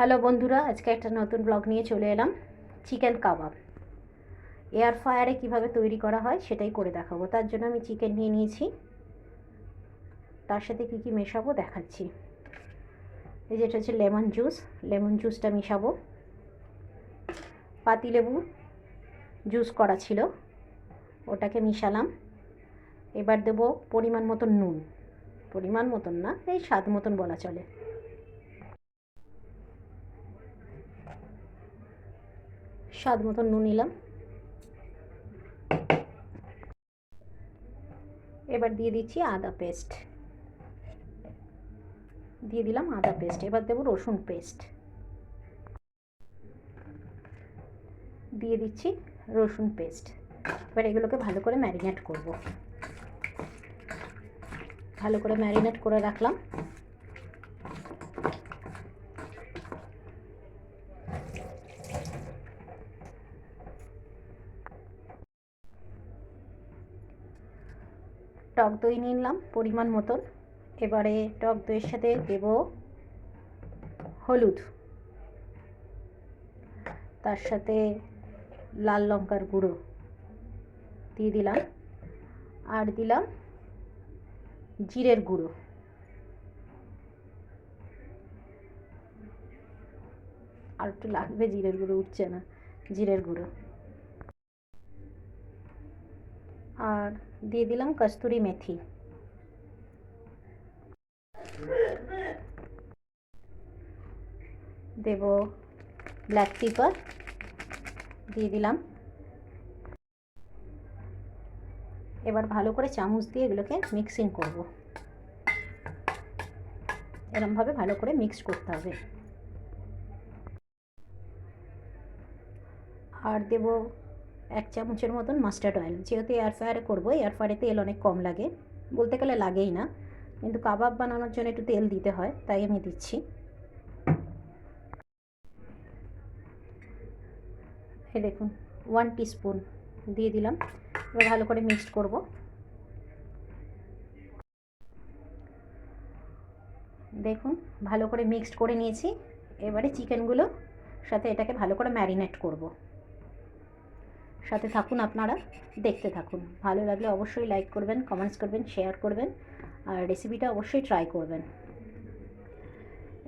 Hello বন্ধুরা, আজকে একটা নতুন ব্লগ নিয়ে চলে এলাম। চিকেন কাবাব এয়ার ফ্রায়ারে কীভাবে তৈরি করা হয় সেটাই করে দেখাবো। তার জন্য আমি চিকেন নিয়ে নিয়েছি, তার সাথে কী কী মেশাবো দেখাচ্ছি। এই যেটা হচ্ছে লেমন জুসটা মেশাবো। পাতিলেবু জুস করা ছিল, ওটাকে মিশালাম। এবার দেবো পরিমাণ মতন নুন, পরিমাণ মতন না, এই স্বাদ মতন বলা চলে। স্বাদ মতন নুন নিলাম। এবার দিয়ে দিচ্ছি আদা পেস্ট, দিয়ে দিলাম আদা পেস্ট। এবার দেবো রসুন পেস্ট, দিয়ে দিচ্ছি রসুন পেস্ট। এবার এগুলোকে ভালো করে ম্যারিনেট করব। ভালো করে ম্যারিনেট করে রাখলাম। টক দই নিলাম পরিমাণ মতন। এবারে টক দইয়ের সাথে দেব হলুদ, তার সাথে লাল লঙ্কার গুঁড়ো দিয়ে দিলাম, আর দিলাম জিরের গুঁড়ো। আর একটু লাগবে, জিরের গুঁড়ো উঠছে না, জিরের গুঁড়ো। আর দিয়ে দিলাম কস্তুরি মেথি। দেব ব্ল্যাক পেপার, দিয়ে দিলাম। এবার ভালো করে চামচ দিয়ে এগুলোকে মিক্সিং করব। এরমভাবে ভালো করে মিক্স করতে হবে। আর দেব 1 চামচের মতন মাস্টার্ড অয়েল। যেহেতু এয়ার ফ্রায়ারে করবো, এয়ার ফ্রায়ারে তেল অনেক কম লাগে, বলতে গেলে লাগেই না, কিন্তু কাবাব বানানোর জন্য একটু তেল দিতে হয়, তাই আমি দিচ্ছি। এই দেখুন 1 টিস্পুন দিয়ে দিলাম। এবার ভালো করে মিক্সড করব। দেখুন ভালো করে মিক্সড করে নিয়েছি। এবারে চিকেনগুলো সাথে এটাকে ভালো করে ম্যারিনেট করব। সাথে থাকুন, আপনারা দেখতে থাকুন। ভালো লাগলে অবশ্যই লাইক করবেন, কমেন্টস করবেন, শেয়ার করবেন, আর রেসিপিটা অবশ্যই ট্রাই করবেন।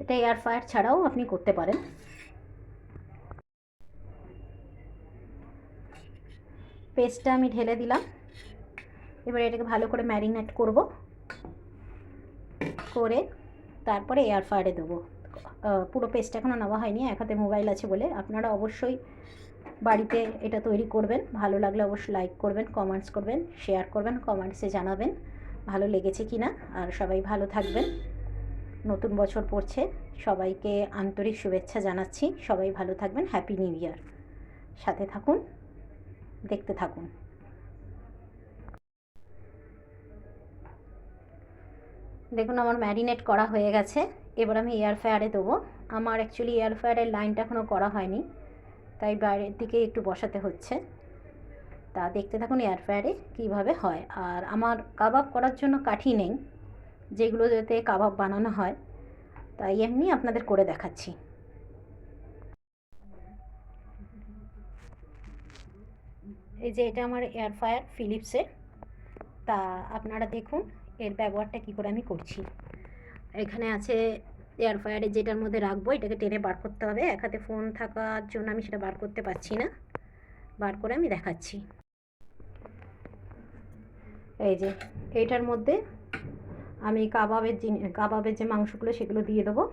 এটা এয়ার ফ্রায়ার ছাড়াও আপনি করতে পারেন। পেস্টটা আমি ঢেলে দিলাম। এবার এটাকে ভালো করে ম্যারিনেট করব, করে তারপরে এয়ার ফ্রায়ারে দেবো। পুরো পেস্ট এখনও নেওয়া হয়নি, এক হাতে মোবাইল আছে বলে। আপনারা অবশ্যই বাড়িতে এটা তৈরি করবেন। ভালো লাগলে অবশ্যই লাইক করবেন, কমেন্টস করবেন, শেয়ার করবেন, কমেন্টসে জানাবেন ভালো লেগেছে কি না। আর সবাই ভালো থাকবেন। নতুন বছর পড়ছে, সবাইকে আন্তরিক শুভেচ্ছা জানাচ্ছি। সবাই ভালো থাকবেন। Happy new year. সাথে থাকুন, দেখতে থাকুন। দেখুন আমার ম্যারিনেট করা হয়ে গেছে। এবার আমি এয়ার ফ্রায়ারে দেবো। আমার অ্যাকচুয়ালি এয়ার ফ্রায়ারের লাইনটা এখনও করা হয়নি, তাই বাইরের দিকে একটু বসাতে হচ্ছে। তা দেখতে থাকুন এয়ার ফ্রায়ারে কীভাবে হয়। আর আমার কাবাব করার জন্য কাঠি নেই, যেগুলো যাতে কাবাব বানানো হয়, তাই এমনি আপনাদের করে দেখাচ্ছি। এই যে এটা আমার এয়ার ফ্রায়ার ফিলিপসের। তা আপনারা দেখুন এর ব্যবহারটা কী করে আমি করছি। এখানে আছে এয়ার ফ্রায়ারে, যেটার মধ্যে রাখবো এটাকে টেনে বার করতে হবে। এক হাতে ফোন থাকার জন্য আমি সেটা বার করতে পারছি না, বার করে আমি দেখাচ্ছি। এই যে এইটার মধ্যে আমি কাবাবের যে মাংসগুলো সেগুলো দিয়ে দেবো,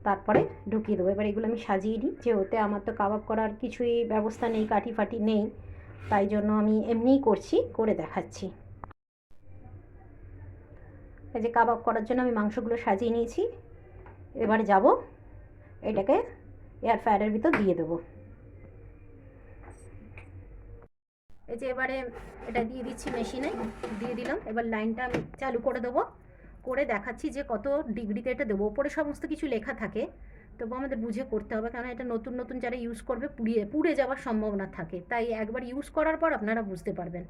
তারপরে ঢুকিয়ে দেবো। এবার এগুলো আমি সাজিয়ে নিই, যেহেতু আমার তো কাবাব করার কিছুই ব্যবস্থা নেই, কাঠি ফাটি নেই, তাই জন্য আমি এমনিই করছি, করে দেখাচ্ছি। এই যে কাবাব করার জন্য আমি মাংসগুলো সাজিয়ে নিয়েছি। এবারে যাব এটাকে এয়ার ফ্রায়ারের ভিতর দিয়ে দেবো। এই যে এবারে এটা দিয়ে দিচ্ছি মেশিনে, দিয়ে দিলাম। এবার লাইনটা আমি চালু করে দেবো, করে দেখাচ্ছি যে কত ডিগ্রিতে এটা দেবো। ওপরে সমস্ত কিছু লেখা থাকে, তবু আমাদের বুঝে করতে হবে, কারণ এটা নতুন নতুন যারা ইউজ করবে পুড়ে যাওয়ার সম্ভাবনা থাকে, তাই একবার ইউজ করার পর আপনারা বুঝতে পারবেন।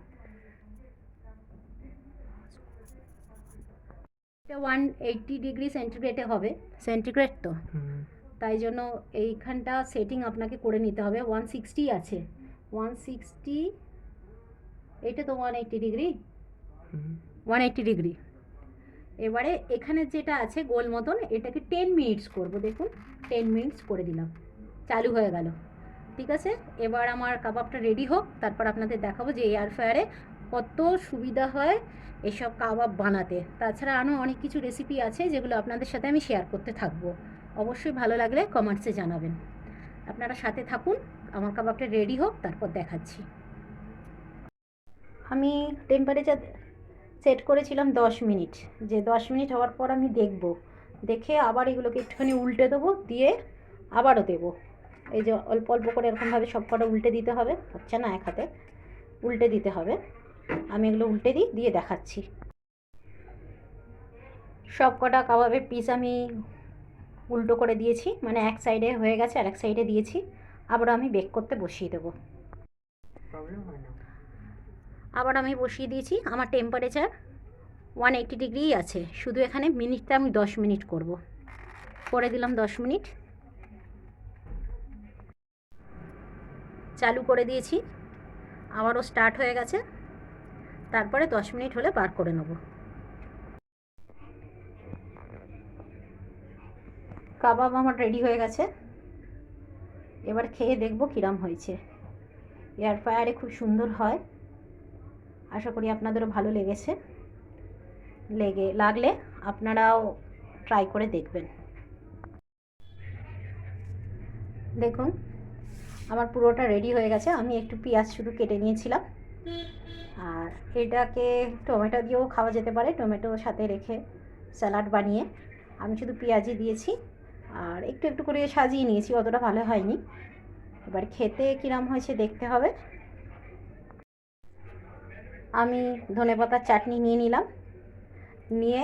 এটা 180 ডিগ্রি সেন্টিগ্রেডে হবে, সেন্টিগ্রেড তো, তাই জন্য এইখানটা সেটিং আপনাকে করে নিতে হবে। 160 আছে, 160, এইটা তো 180 ডিগ্রি, 180 ডিগ্রি। এবারে এখানে যেটা আছে গোল মতন, এটাকে 10 মিনিটস করব। দেখুন 10 মিনিটস করে দিলাম, চালু হয়ে গেল। ঠিক আছে, এবার আমার কাবাবটা রেডি হোক, তারপর আপনাদের দেখাবো যে এয়ার ফ্রায়ারে কত সুবিধা হয় এসব কাবাব বানাতে। তাছাড়া আরও অনেক কিছু রেসিপি আছে যেগুলো আপনাদের সাথে আমি শেয়ার করতে থাকবো। অবশ্যই ভালো লাগলে কমেন্টসে জানাবেন। আপনারা সাথে থাকুন, আমার কাবাবটা রেডি হোক, তারপর দেখাচ্ছি। আমি টেম্পারেচার সেট করেছিলাম 10 মিনিট, যে 10 মিনিট হওয়ার পর আমি দেখে আবার এগুলোকে একটুখানি উল্টে দেবো, দিয়ে আবারও দেবো। এই যে অল্প অল্প করে এরকমভাবে সব কটা উল্টে দিতে হবে, হচ্ছে না এক হাতে, উল্টে দিতে হবে। আমি এগুলো উল্টে দিয়ে দেখাচ্ছি। সব কটা কাবাবের পিস আমি উল্টো করে দিয়েছি, মানে এক সাইডে হয়ে গেছে আর এক সাইডে দিয়েছি। আবার আমি বেক করতে বসিয়ে দেবো। আবার আমি বসিয়ে দিয়েছি। আমার টেম্পারেচার 180 ডিগ্রিই আছে, শুধু এখানে মিনিটটা আমি 10 মিনিট করব। করে দিলাম 10 মিনিট, চালু করে দিয়েছি, আবারও স্টার্ট হয়ে গেছে। তারপরে 10 মিনিট হলে বার করে নেব। কাবাব আমার রেডি হয়ে গেছে, এবার খেয়ে দেখব কিরম হয়েছে। এয়ার ফ্রায়ারে খুব সুন্দর হয়, আশা করি আপনাদেরও ভালো লাগলে আপনারাও ট্রাই করে দেখবেন। দেখুন আমার পুরোটা রেডি হয়ে গেছে। আমি একটু পেঁয়াজ শুধু কেটে নিয়েছিলাম, আর এটাকে টমেটো দিয়েও খাওয়া যেতে পারে, টমেটো সাথে রেখে স্যালাড বানিয়ে। আমি শুধু পেঁয়াজই দিয়েছি আর একটু একটু করে সাজিয়ে নিয়েছি, অতটা ভালো হয়নি। এবার খেতে কিরম হয়েছে দেখতে হবে। আমি ধনেপাতার চাটনি নিয়ে নিলাম, নিয়ে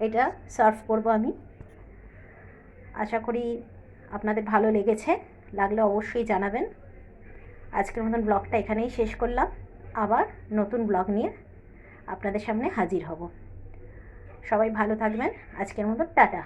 এটা সার্ভ করব আমি। আশা করি আপনাদের ভালো লেগেছে, লাগলে অবশ্যই জানাবেন। আজকের মতন ব্লগটা এখানেই শেষ করলাম, আবার নতুন ব্লগ নিয়ে আপনাদের সামনে হাজির হব। সবাই ভালো থাকবেন, আজকের মতন টাটা।